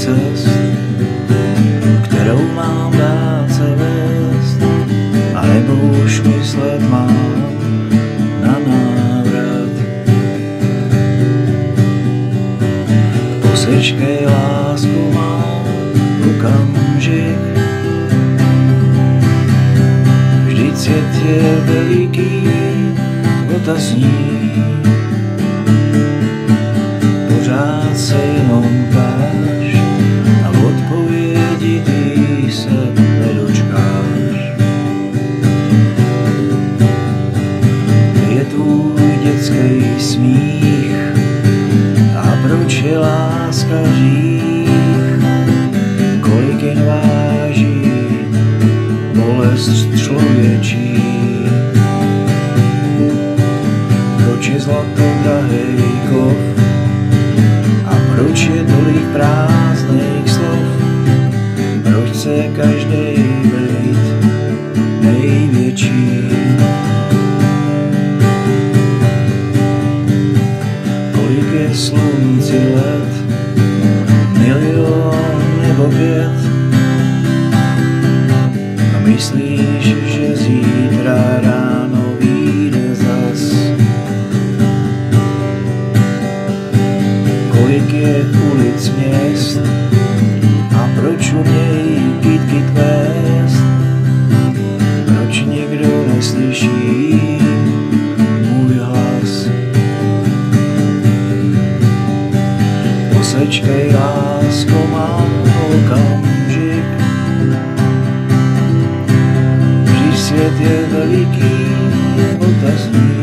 cest, kterou mám dát se vést, a nebo už myslet mám na návrat. Posečkej, lásku, mám okamžik, vždyť svět je veliký otazník. Pořád se jenom ptáš a odpovědi ty se nedočkáš. Kde je tvůj dětský smích a proč je láska hřích? Kolik jen váží bolest člověčí? Proč je zlato drahej kov? Proč je tolik prázdných slov? Proč chce každej být největší? Kolik je slunci let? Milion nebo 5? A myslíš, že zítra ráno vyjde zas? Kolik je ulic měst a proč umějí kytky kvést? Proč nikdo neslyší můj hlas? Posečkej, lásko, mám okamžik, vždyť svět je veliký otazník.